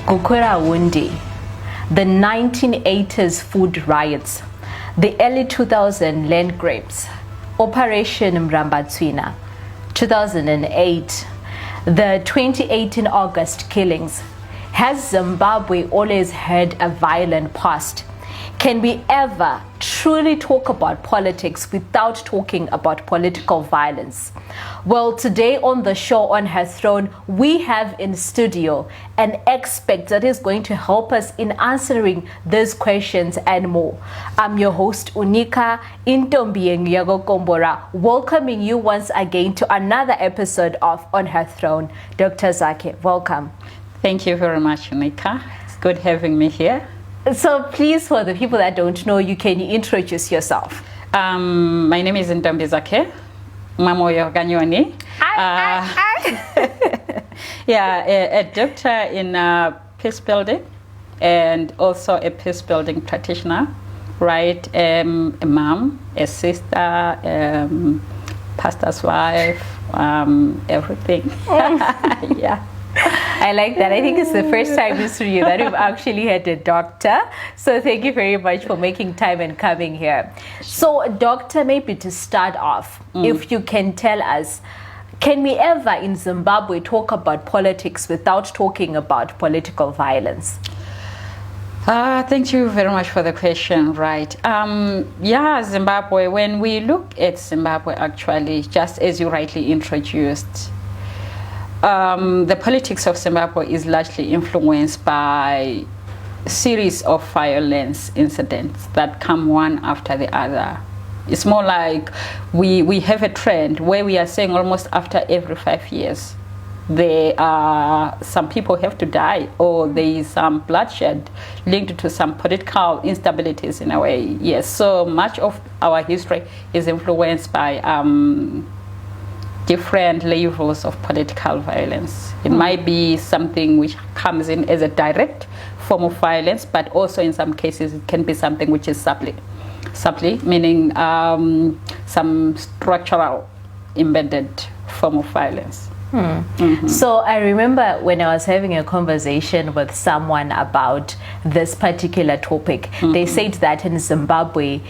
Gukura Wundi, the 1980s food riots, the early 2000 land grapes, Operation Mrambatswina, 2008, the 2018 August killings. Has Zimbabwe always had a violent past? Can we ever truly talk about politics without talking about political violence? Well, today on the show On Her Throne, we have in studio an expert that is going to help us in answering these questions and more. I'm your host, Dr Ntombizakhe, welcoming you once again to another episode of On Her Throne. Dr. Zake, welcome. Thank you very much, Unika. It's good having me here. So please, for the people that don't know you, can you introduce yourself? My name is Ntombizakhe Moyo-Nyoni. Yeah, a doctor in peace building and also a peace building practitioner, right? A mom, a sister, pastor's wife, everything. Yeah. I like that. I think it's the first time in history that we've actually had a doctor. So thank you very much for making time and coming here. So, doctor, maybe to start off, if you can tell us, can we ever in Zimbabwe talk about politics without talking about political violence? Thank you very much for the question. Right. Yeah, Zimbabwe, when we look at Zimbabwe, actually, just as you rightly introduced, the politics of Zimbabwe is largely influenced by a series of violence incidents that come one after the other. It's more like we have a trend where we are saying almost after every 5 years, some people have to die, or there is some bloodshed linked to some political instabilities in a way. Yes, so much of our history is influenced by different levels of political violence. It might be something which comes in as a direct form of violence, but also in some cases it can be something which is subtly, meaning some structural embedded form of violence. So I remember when I was having a conversation with someone about this particular topic, they said that in Zimbabwe,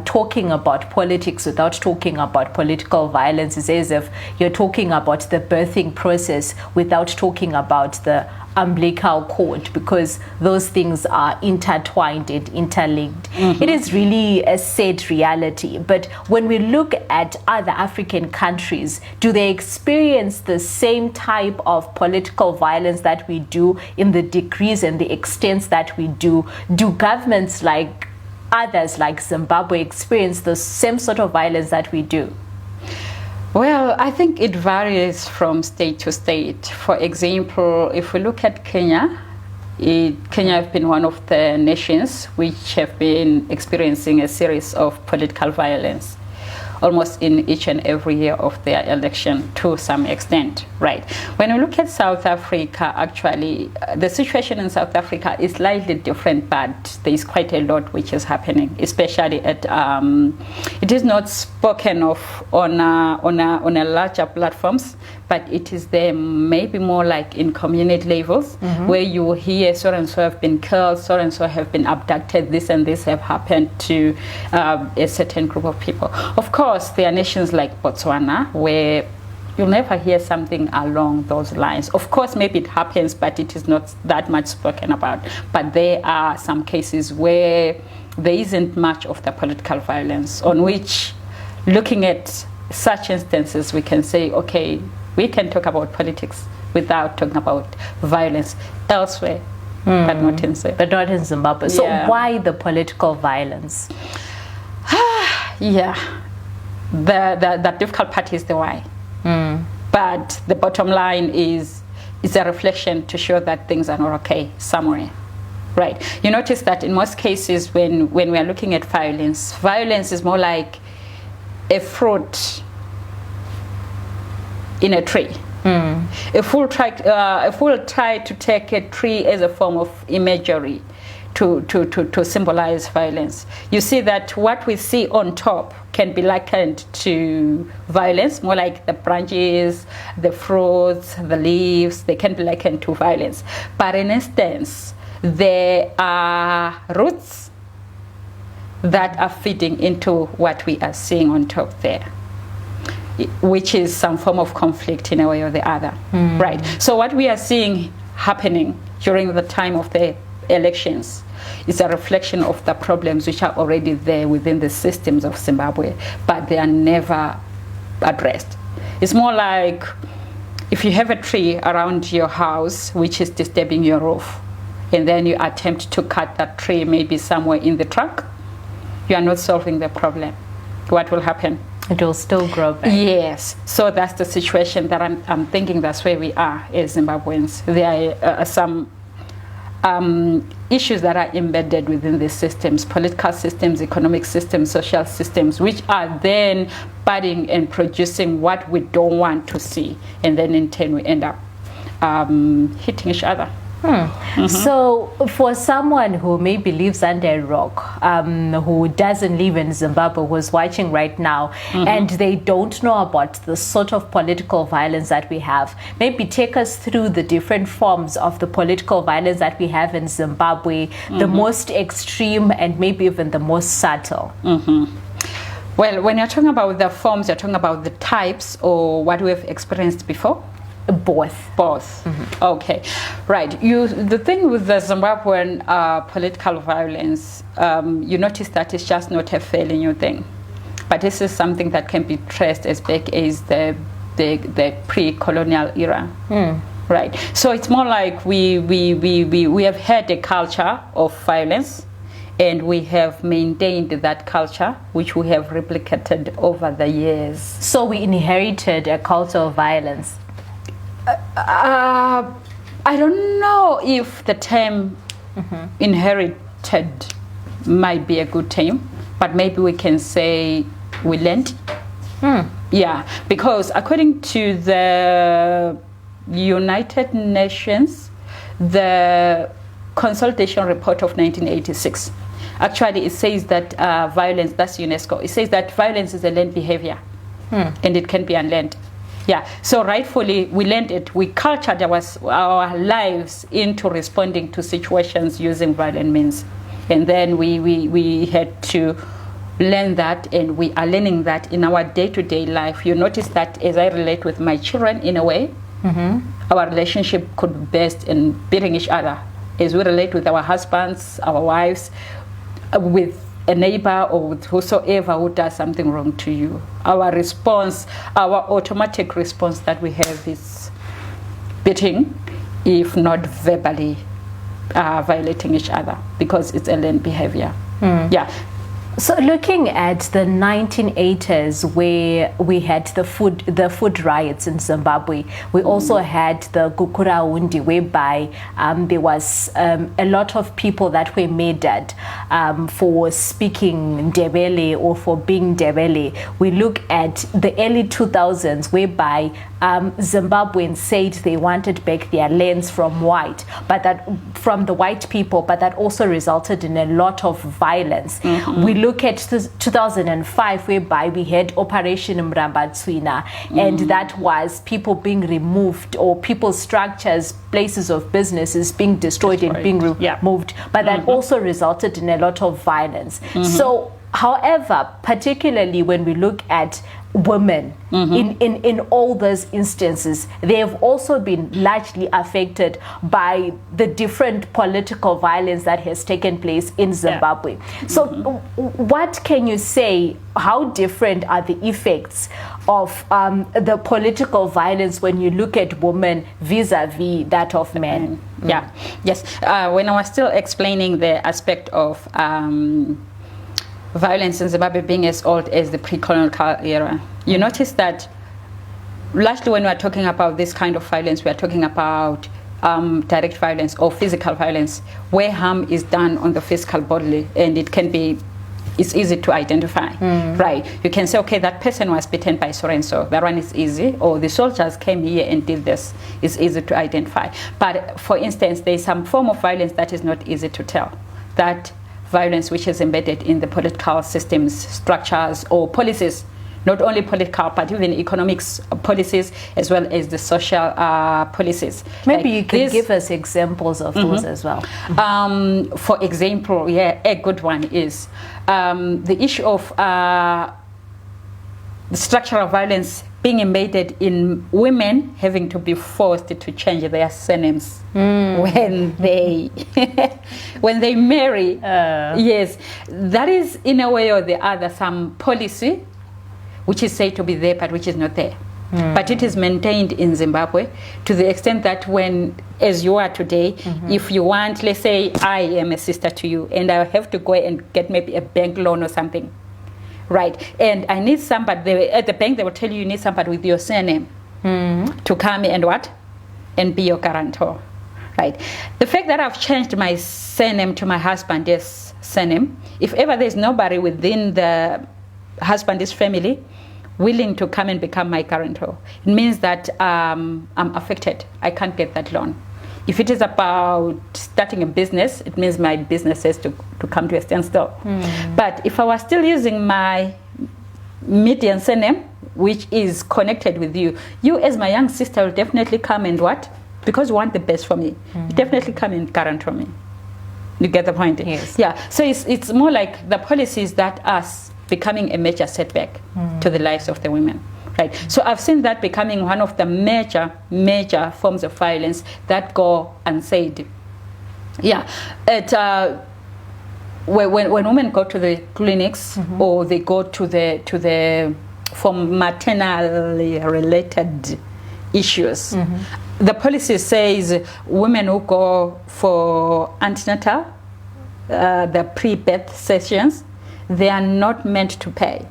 talking about politics without talking about political violence is as if you're talking about the birthing process without talking about the umbilical cord, because those things are intertwined and interlinked. It is really a sad reality. But when we look at other African countries, do they experience the same type of political violence that we do in the degrees and the extents that we do? Do governments like others like Zimbabwe experience the same sort of violence that we do? Well, I think it varies from state to state. For example, if we look at Kenya, Kenya has been one of the nations which have been experiencing a series of political violence almost in each and every year of their election to some extent, right? When we look at South Africa, actually, the situation in South Africa is slightly different, but there is quite a lot which is happening, especially at, it is not spoken of on a larger platforms, but it is there maybe more like in community levels, where you hear so and so have been killed, so and so have been abducted, this and this have happened to a certain group of people. Of course, there are nations like Botswana where you'll never hear something along those lines. Of course, maybe it happens, but it is not that much spoken about. But there are some cases where there isn't much of the political violence, on which, looking at such instances, we can say, okay, we can talk about politics without talking about violence elsewhere, but not in Zimbabwe. But not in Zimbabwe. So why the political violence? Yeah, the difficult part is the why. But the bottom line is a reflection to show that things are not okay somewhere. Right. You notice that in most cases when we are looking at violence, violence is more like a fruit in a tree. A fool try to take a tree as a form of imagery to symbolize violence. You see that what we see on top can be likened to violence, more like the branches, the fruits, the leaves, they can be likened to violence. But in instance, there are roots that are feeding into what we are seeing on top there, which is some form of conflict in a way or the other, right? So what we are seeing happening during the time of the elections is a reflection of the problems which are already there within the systems of Zimbabwe, but they are never addressed. It's more like if you have a tree around your house which is disturbing your roof, and then you attempt to cut that tree maybe somewhere in the trunk, you are not solving the problem. What will happen? It will still grow back. Yes. So that's the situation that I'm thinking that's where we are as Zimbabweans. There are some issues that are embedded within the systems, political systems, economic systems, social systems, which are then budding and producing what we don't want to see. And then in turn we end up hitting each other. So for someone who maybe lives under a rock, who doesn't live in Zimbabwe, who's watching right now, and they don't know about the sort of political violence that we have, maybe take us through the different forms of the political violence that we have in Zimbabwe, the most extreme and maybe even the most subtle. Well, when you're talking about the forms, you're talking about the types or what we've experienced before? Both. Okay, right. The thing with the Zimbabwean political violence, you notice that it's just not a fairly new thing, but this is something that can be traced as back as the pre-colonial era. Right. So it's more like we have had a culture of violence, and we have maintained that culture, which we have replicated over the years. So we inherited a culture of violence. I don't know if the term inherited might be a good term, but maybe we can say we learned. Yeah, because according to the United Nations, the Consultation Report of 1986, actually it says that violence, that's UNESCO, it says that violence is a learned behavior and it can be unlearned. Yeah, so rightfully we learned it. We cultured our lives into responding to situations using violent means. And then we had to learn that, and we are learning that in our day-to-day life. You notice that as I relate with my children in a way, our relationship could be best in beating each other. As we relate with our husbands, our wives, with a neighbor or with whosoever who does something wrong to you. Our response, our automatic response that we have is beating, if not verbally violating each other, because it's a learned behavior. Yeah. So looking at the 1980s, where we had the food riots in Zimbabwe, we also had the Gukuraundi, whereby there was a lot of people that were murdered for speaking Ndebele or for being Ndebele. We look at the early 2000s, whereby Zimbabweans said they wanted back their lands from the white people, but that also resulted in a lot of violence. We look at 2005, whereby we had Operation Mrambatswina, and that was people being removed, or people's structures, places of businesses being destroyed and being removed, but that also resulted in a lot of violence. So, however, particularly when we look at women in all those instances, they have also been largely affected by the different political violence that has taken place in Zimbabwe. So what can you say, how different are the effects of the political violence when you look at women vis-a-vis that of men? Yeah, yes. When I was still explaining the aspect of violence in Zimbabwe being as old as the pre-colonial era, you notice that largely when we are talking about this kind of violence, we are talking about direct violence or physical violence, where harm is done on the physical bodily, and it's easy to identify, right? You can say, okay, that person was beaten by so and so, that one is easy, or the soldiers came here and did this, it's easy to identify. But for instance, there's some form of violence that is not easy to tell. that violence which is embedded in the political systems, structures, or policies, not only political, but even economics policies, as well as the social policies. Maybe you can give us examples of those as well. For example, a good one is the issue of the structural violence being embedded in women having to be forced to change their surnames when they when they marry. Yes, that is in a way or the other some policy which is said to be there but which is not there. But it is maintained in Zimbabwe to the extent that when, as you are today, if you want, let's say I am a sister to you and I have to go and get maybe a bank loan or something, right? And I need somebody, at the bank they will tell you need somebody with your surname to come and what? And be your guarantor, right? The fact that I've changed my surname to my husband's surname, if ever there's nobody within the husband's family willing to come and become my guarantor, it means that I'm affected. I can't get that loan. If it is about starting a business, it means my business has to come to a standstill. But if I was still using my median surname, which is connected with you, you as my young sister will definitely come and what? Because you want the best for me, you definitely come and guarantor me. You get the point? Yes. Yeah. So it's more like the policies that are becoming a major setback to the lives of the women, right? So I've seen that becoming one of the major forms of violence that go unsaid. Yeah, when women go to the clinics or they go to the for maternally related issues, the policy says women who go for antenatal, the pre-birth sessions, they are not meant to pay.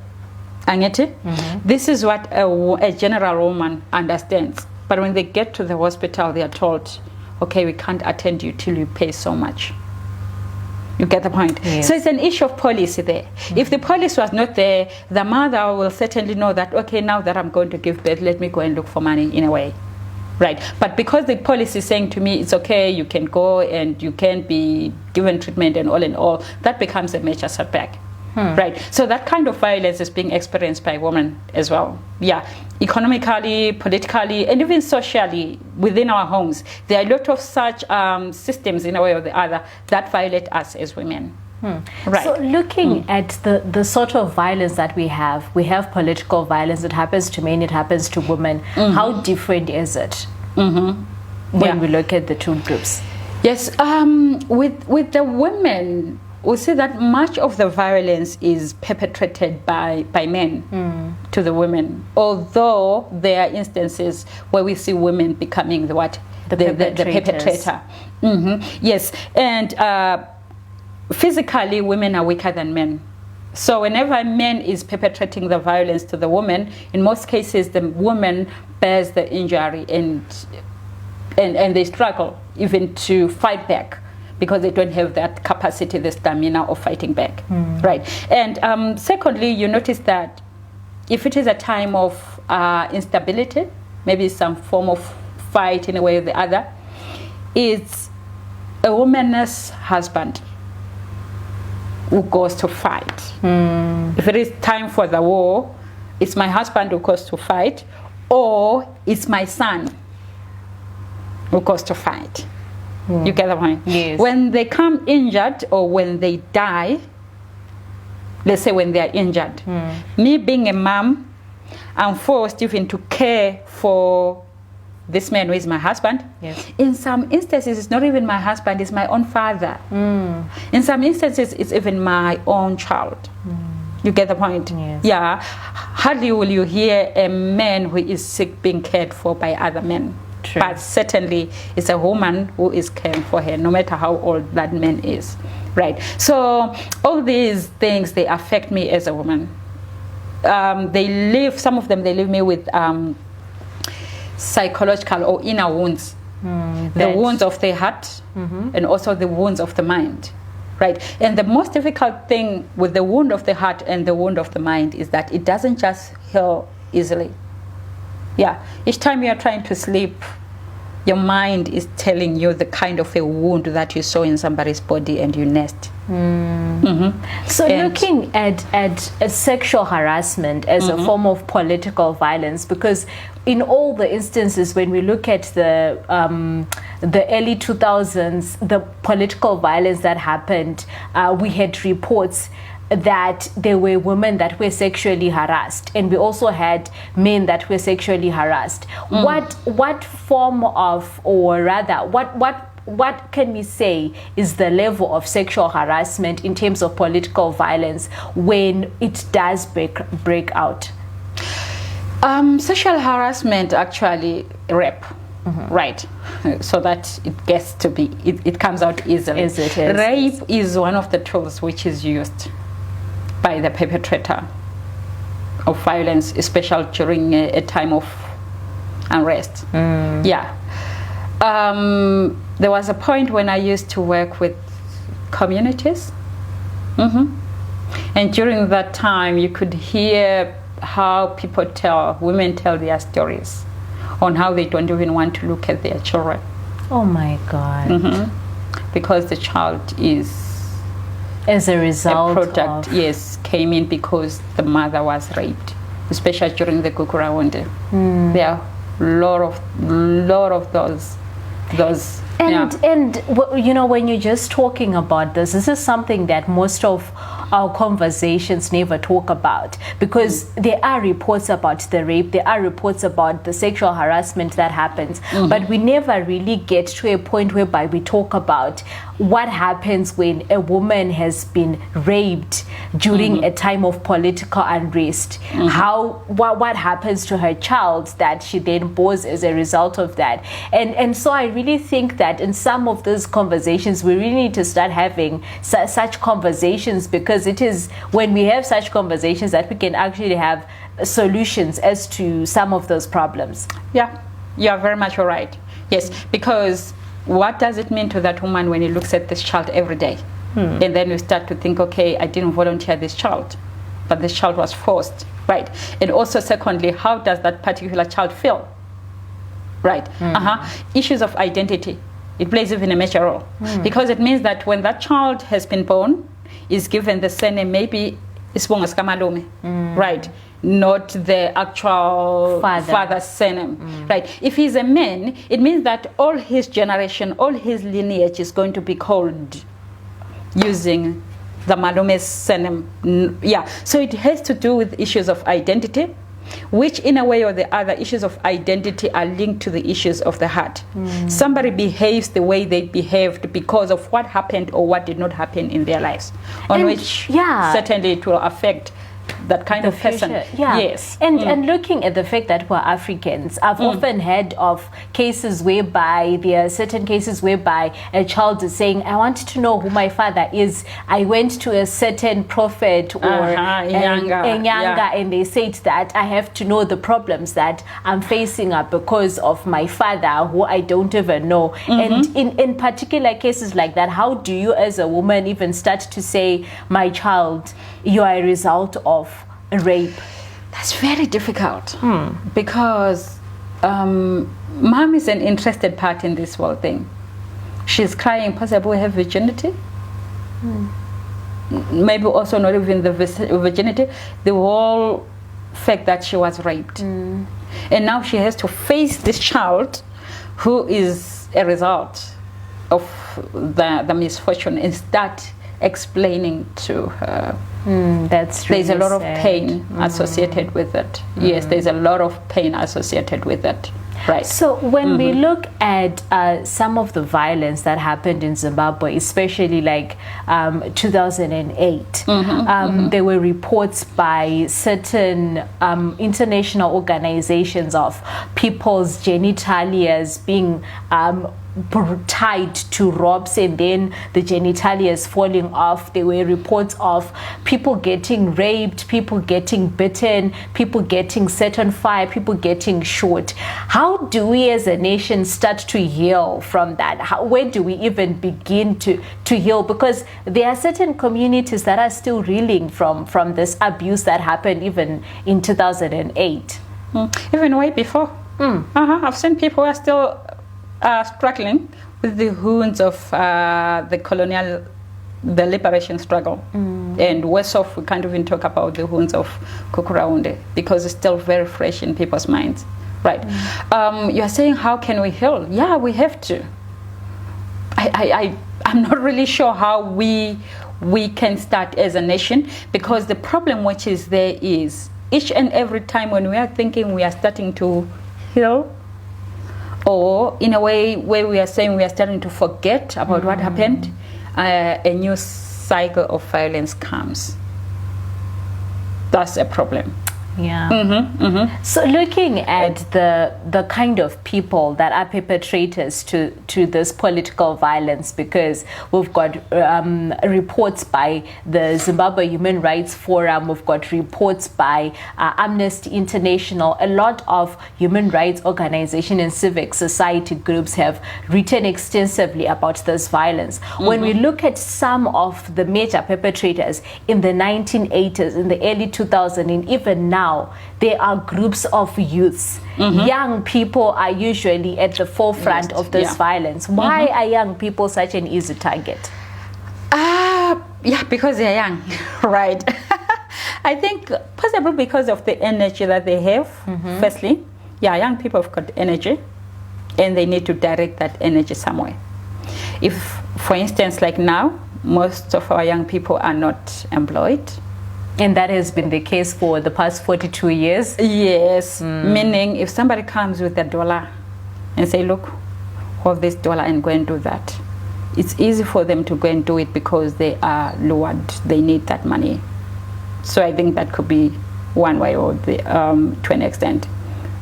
This is what a general woman understands. But when they get to the hospital, they are told, okay, we can't attend you till you pay so much. You get the point? Yes. So it's an issue of policy there. If the policy was not there, the mother will certainly know that, okay, now that I'm going to give birth, let me go and look for money in a way. Right. But because the policy is saying to me, it's okay, you can go and you can be given treatment and all, that becomes a major setback. Right. So that kind of violence is being experienced by women as well. Yeah. Economically, politically, and even socially within our homes. There are a lot of such systems in a way or the other that violate us as women. Right. So looking at the sort of violence that we have political violence. It happens to men, it happens to women. How different is it when we look at the two groups? Yes. With the women, we see that much of the violence is perpetrated by men to the women, although there are instances where we see women becoming the perpetrator. Yes, and physically women are weaker than men. So whenever a man is perpetrating the violence to the woman, in most cases the woman bears the injury and they struggle even to fight back, because they don't have that capacity, the stamina of fighting back, right? And secondly, you notice that if it is a time of instability, maybe some form of fight in a way or the other, it's a woman's husband who goes to fight. If it is time for the war, it's my husband who goes to fight, or it's my son who goes to fight. You get the point? Yes. When they come injured or when they die, let's say when they are injured, me being a mom, I'm forced even to care for this man who is my husband. Yes. In some instances, it's not even my husband, it's my own father. In some instances, it's even my own child. You get the point? Yes. Yeah. Hardly will you hear a man who is sick being cared for by other men. True. But certainly it's a woman who is caring for her, no matter how old that man is. Right. So all these things, they affect me as a woman. Some of them leave me with psychological or inner wounds. The wounds of the heart and also the wounds of the mind. Right. And the most difficult thing with the wound of the heart and the wound of the mind is that it doesn't just heal easily. Yeah. Each time you are trying to sleep, your mind is telling you the kind of a wound that you saw in somebody's body and you nest. So looking at sexual harassment as a form of political violence, because in all the instances when we look at the early 2000s, the political violence that happened, we had reports that there were women that were sexually harassed, and we also had men that were sexually harassed. What form of, or rather, what can we say is the level of sexual harassment in terms of political violence when it does break out? Sexual harassment, actually rape, right? So that it gets to be, it comes out easily. Rape is one of the tools which is used by the perpetrator of violence, especially during a time of unrest. Yeah. There was a point when I used to work with communities, and during that time you could hear how women tell their stories on how they don't even want to look at their children. Oh my God. Because the child is as a result a product, came in because the mother was raped, especially during the Kukurawonde. There are a lot of those. And you know, when you're just talking about this is something that most of our conversations never talk about, because there are reports about the rape, there are reports about the sexual harassment that happens, but we never really get to a point whereby we talk about what happens when a woman has been raped during a time of political unrest. What happens to her child that she then bores as a result of that. And so I really think that in some of those conversations we really need to start having such conversations, because it is when we have such conversations that we can actually have solutions as to some of those problems. Yeah, you are very much right. Yes, because what does it mean to that woman when he looks at this child every day? And then you start to think, okay, I didn't volunteer this child, but this child was forced, right? And also, secondly, how does that particular child feel? Right. Issues of identity, it plays even a major role, because it means that when that child has been born, is given the surname, maybe Isibonga Skamalume, right? Not the actual father's surname, right? If he's a man, it means that all his generation, all his lineage is going to be called using the Malume's surname. Yeah, so it has to do with issues of identity, which in a way or the other, issues of identity are linked to the issues of the heart. Somebody behaves the way they behaved because of what happened or what did not happen in their lives, which certainly it will affect that kind of person. Yes. And looking at the fact that we're Africans, I've often heard of cases whereby there are certain cases whereby a child is saying, I want to know who my father is. I went to a certain prophet or Nyanga, and they said that I have to know the problems that I'm facing up because of my father, who I don't even know. And in particular cases like that, how do you as a woman even start to say, my child, you are a result of rape? That's very difficult, because mom is an interested part in this whole thing. She's crying, possibly have virginity, maybe also not even the virginity, the whole fact that she was raped, and now she has to face this child who is a result of the misfortune, and start explaining to her. That's really there's a lot of sad. pain associated with it. Yes, there's a lot of pain associated with it. Right. So when we look at some of the violence that happened in Zimbabwe, especially like 2008, there were reports by certain international organizations of people's genitalias being tied to ropes and then the genitalias falling off. There were reports of people getting raped, people getting bitten, people getting set on fire, people getting shot. How do we as a nation start to heal from that? Where do we even begin to heal? Because there are certain communities that are still reeling from this abuse that happened even in 2008. Even way before. I've seen people who are still are struggling with the wounds of the liberation struggle. And worse off, we can't even talk about the wounds of Kukuraunde because it's still very fresh in people's minds. Right. You're saying, how can we heal? Yeah, we have to. I'm not really sure how we can start as a nation, because the problem which is there is each and every time when we are thinking we are starting to heal, or in a way where we are saying we are starting to forget about what happened, a new cycle of violence comes. That's a problem. Yeah. So looking at the kind of people that are perpetrators to this political violence, because we've got reports by the Zimbabwe Human Rights Forum, we've got reports by Amnesty International. A lot of human rights organizations and civic society groups have written extensively about this violence. When we look at some of the major perpetrators in the 1980s, in the early 2000s, and even now, there are groups of youths. Young people are usually at the forefront of this violence. Why are young people such an easy target? Yeah, because they're young, right? I think possibly because of the energy that they have, firstly. Yeah, young people have got energy, and they need to direct that energy somewhere. If, for instance, like now, most of our young people are not employed. And that has been the case for the past 42 years? Yes, meaning if somebody comes with $1 and say, look, hold this dollar and go and do that, it's easy for them to go and do it because they are lured. They need that money. So I think that could be one way or to an extent,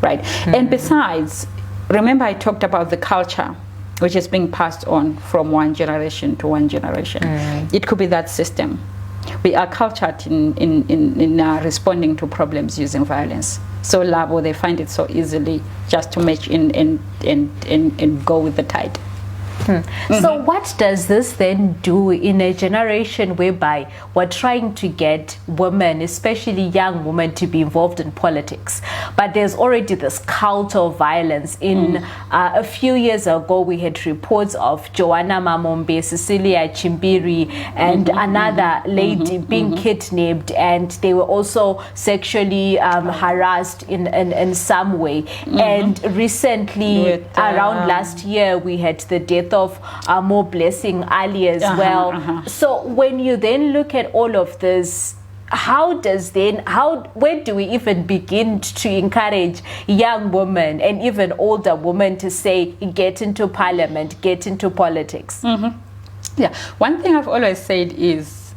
right? And besides, remember I talked about the culture which is being passed on from one generation to one generation. It could be that system. We are cultured in responding to problems using violence. So Labo, they find it so easily just to match in and go with the tide. So what does this then do in a generation whereby we're trying to get women, especially young women, to be involved in politics, but there's already this cult of violence? A few years ago, we had reports of Joanna Mamombe, Cecilia Chimbiri, and another lady being kidnapped, and they were also sexually harassed in some way. And recently, around last year, we had the death of More Blessing Ali as well. So when you then look at all of this, where do we even begin to encourage young women and even older women to say, get into parliament, get into politics? Yeah, one thing I've always said is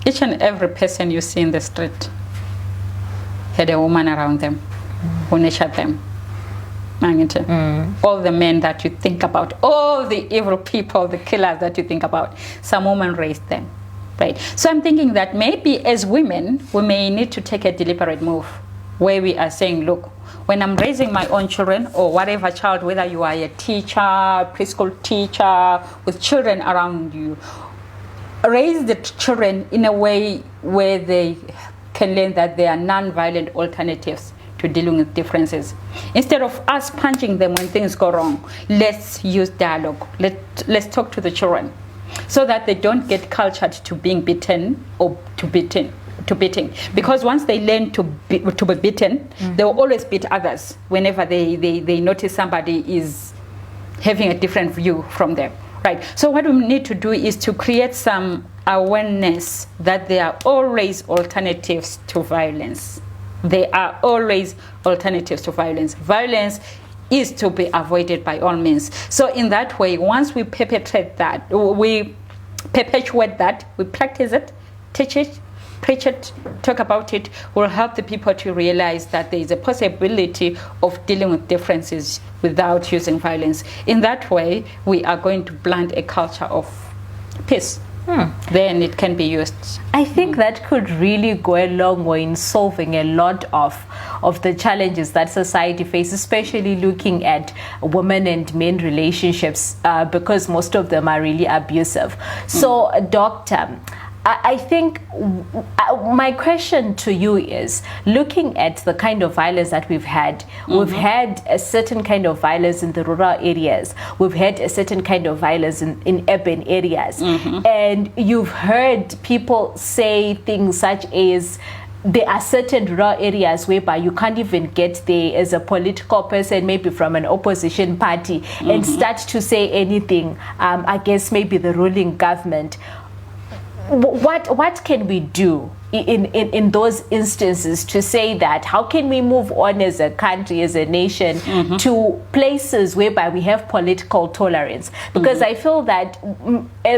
each and every person you see in the street had a woman around them who nurtured them. All the men that you think about, all the evil people, the killers that you think about, some woman raised them, right? So I'm thinking that maybe as women, we may need to take a deliberate move where we are saying, look, when I'm raising my own children or whatever child, whether you are a teacher, preschool teacher, with children around you, raise the children in a way where they can learn that there are non-violent alternatives to dealing with differences. Instead of us punching them when things go wrong, let's use dialogue. Let's talk to the children so that they don't get cultured to being beaten or to beating. Because once they learn to be beaten, they will always beat others whenever they notice somebody is having a different view from them, right? So what we need to do is to create some awareness that there are always alternatives to violence. There are always alternatives to violence. Violence is to be avoided by all means. So in that way, once we perpetuate that, we practice it, teach it, preach it, talk about it, will help the people to realize that there is a possibility of dealing with differences without using violence. In that way, we are going to plant a culture of peace. Then it can be used. I think that could really go a long way in solving a lot of the challenges that society faces, especially looking at women and men relationships, because most of them are really abusive. So, Doctor, I think my question to you is, looking at the kind of violence that we've had a certain kind of violence in the rural areas, we've had a certain kind of violence in urban areas, and you've heard people say things such as, there are certain rural areas whereby you can't even get there as a political person, maybe from an opposition party, and start to say anything against maybe the ruling government. What can we do in those instances to say that, how can we move on as a country, as a nation, to places whereby we have political tolerance? Because I feel that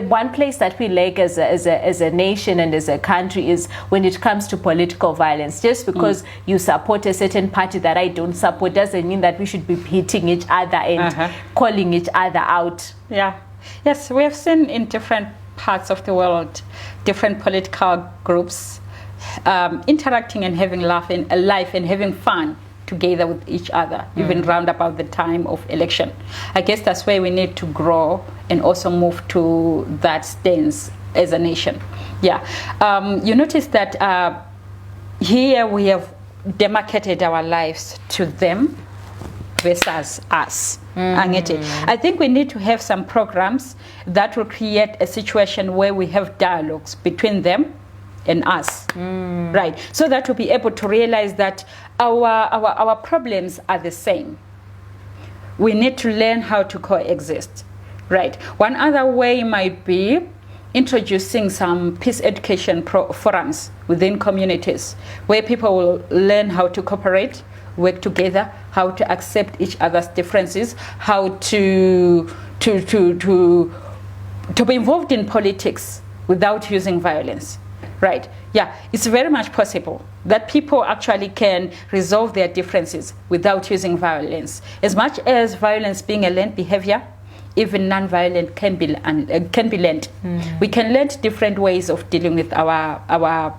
one place that we lack as a nation and as a country is when it comes to political violence. Just because you support a certain party that I don't support doesn't mean that we should be hitting each other and calling each other out. Yeah. Yes, we have seen in different parts of the world, different political groups interacting and having life and having fun together with each other, even round about the time of election. I guess that's where we need to grow and also move to that stance as a nation. Yeah, you notice that here we have demarcated our lives to them versus us. I think we need to have some programs that will create a situation where we have dialogues between them and us, right? So that we'll be able to realize that our problems are the same. We need to learn how to coexist, right? One other way might be introducing some peace education forums within communities where people will learn how to cooperate, work together, how to accept each other's differences, how to be involved in politics without using violence, right? Yeah, it's very much possible that people actually can resolve their differences without using violence. As much as violence being a learned behavior, even non-violent can be learned. We can learn different ways of dealing with our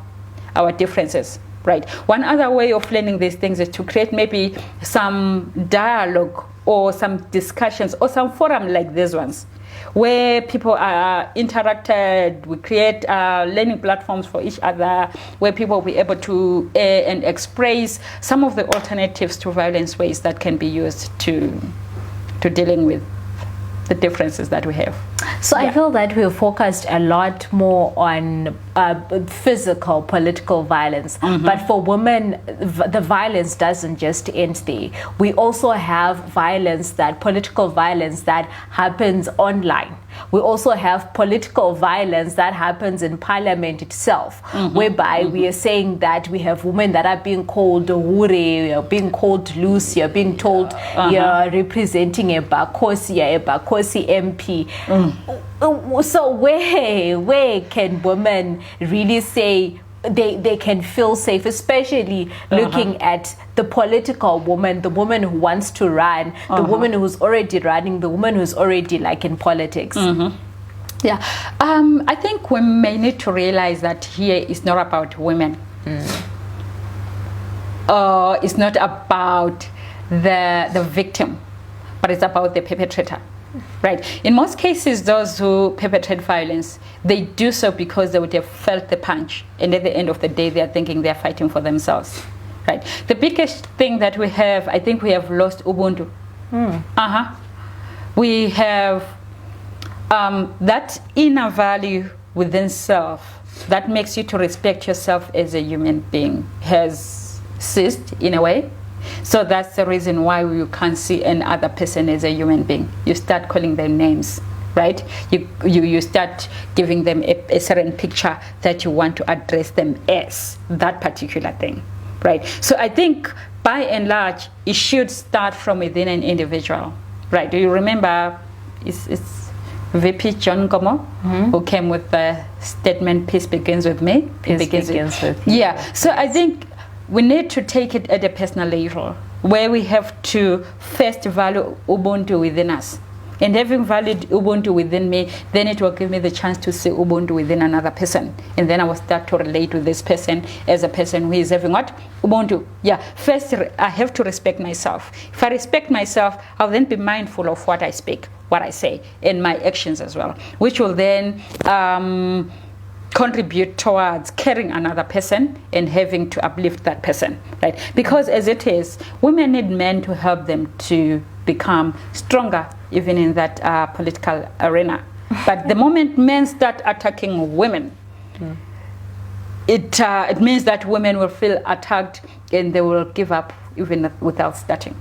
differences. Right. One other way of learning these things is to create maybe some dialogue or some discussions or some forum like these ones, where people are interacted. We create learning platforms for each other, where people will be able to and express some of the alternatives to violence ways that can be used to dealing with the differences that we have. So I feel that we've focused a lot more on physical political violence, but for women, the violence doesn't just end there. We also have political violence that happens online. We also have political violence that happens in parliament itself, whereby we are saying that we have women that are being called Hure, being called loose, you're being told you're representing a Bakosi MP. So where can women really say they can feel safe, especially looking at the political woman, the woman who wants to run, the woman who's already running, the woman who's already like in politics? Yeah, I think we may need to realize that here it's not about women. It's not about the victim, but it's about the perpetrator. Right. In most cases, those who perpetrate violence, they do so because they would have felt the punch, and at the end of the day, they are thinking they are fighting for themselves. Right. The biggest thing that we have, I think, we have lost Ubuntu. We have that inner value within self that makes you to respect yourself as a human being has ceased in a way. So that's the reason why you can't see another person as a human being. You start calling them names, right? You start giving them a certain picture that you want to address them as, that particular thing, right? So I think by and large, it should start from within an individual, right? Do you remember it's VP John Gomo who came with the statement, "Peace begins with me." Peace begins with you. Yeah. So I think we need to take it at a personal level, where we have to first value Ubuntu within us. And having valued Ubuntu within me, then it will give me the chance to see Ubuntu within another person. And then I will start to relate with this person as a person who is having what? Ubuntu. Yeah, first I have to respect myself. If I respect myself, I'll then be mindful of what I speak, what I say, and my actions as well, which will then contribute towards caring another person and having to uplift that person, right? Because as it is, women need men to help them to become stronger, even in that political arena. But the moment men start attacking women, it means that women will feel attacked and they will give up even without starting.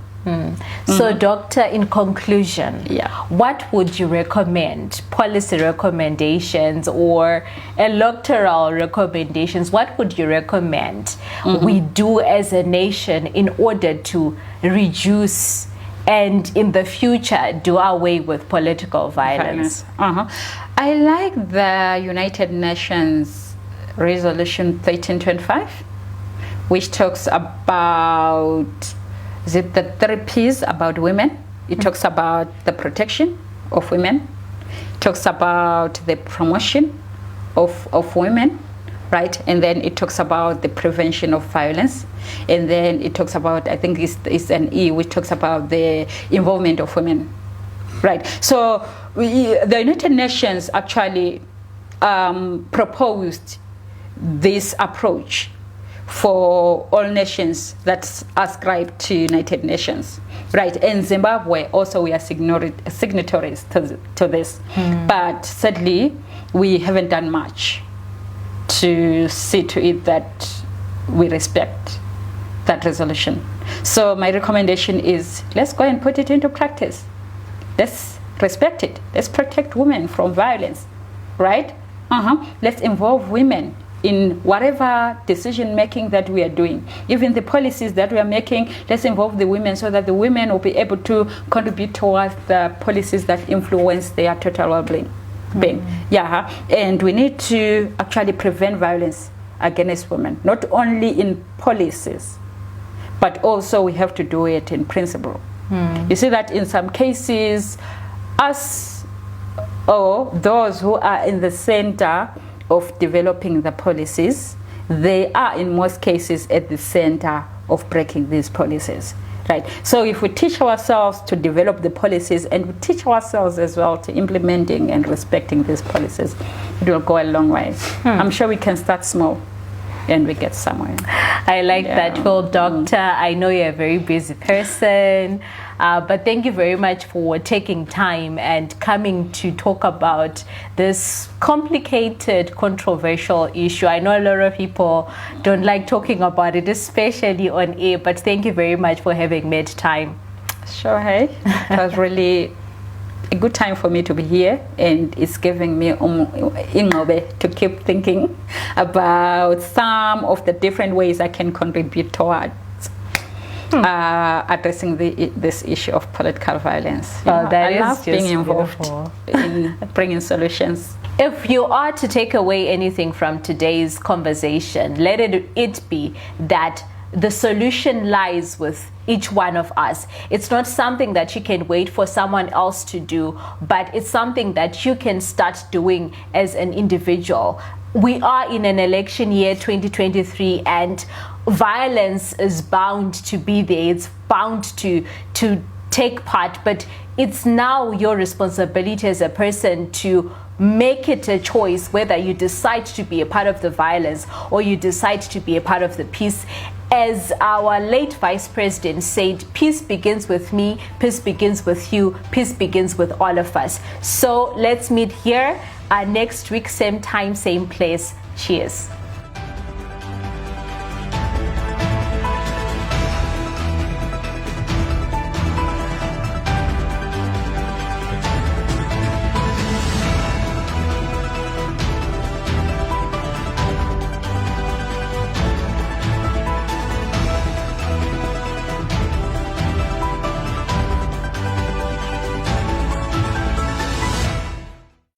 So, Doctor, in conclusion, what would you recommend, policy recommendations or electoral recommendations, what would you recommend we do as a nation in order to reduce and in the future do away with political violence? I like the United Nations Resolution 1325, which talks about the 3 P's about women. It talks about the protection of women, talks about the promotion of women, right? And then it talks about the prevention of violence. And then it talks about, I think it's an E, which talks about the involvement of women, right? So the United Nations actually proposed this approach for all nations that ascribe to United Nations, right? And Zimbabwe also, we are signatories to this, but sadly we haven't done much to see to it that we respect that resolution. So my recommendation is, let's go and put it into practice. Let's respect it. Let's protect women from violence, right? Let's involve women in whatever decision making that we are doing. Even the policies that we are making, let's involve the women so that the women will be able to contribute towards the policies that influence their total well-being. And we need to actually prevent violence against women, not only in policies, but also we have to do it in principle. You see that in some cases, us or those who are in the center of developing the policies, they are in most cases at the center of breaking these policies, right? So if we teach ourselves to develop the policies and we teach ourselves as well to implementing and respecting these policies, it will go a long way. I'm sure we can start small and we get somewhere. I like that. Well, Doctor, I know you're a very busy person, but thank you very much for taking time and coming to talk about this complicated, controversial issue. I know a lot of people don't like talking about it, especially on air, but thank you very much for having made time. Sure, hey. It was really a good time for me to be here, and it's giving me to keep thinking about some of the different ways I can contribute towards addressing this issue of political violence. I love being involved in bringing solutions. If you are to take away anything from today's conversation, let it be that the solution lies with each one of us. It's not something that you can wait for someone else to do, but it's something that you can start doing as an individual. We are in an election year 2023, and violence is bound to be there. It's bound to take part, but it's now your responsibility as a person to make it a choice whether you decide to be a part of the violence or you decide to be a part of the peace. As our late Vice President said, peace begins with me, peace begins with you, peace begins with all of us. So let's meet here next week, same time, same place. Cheers.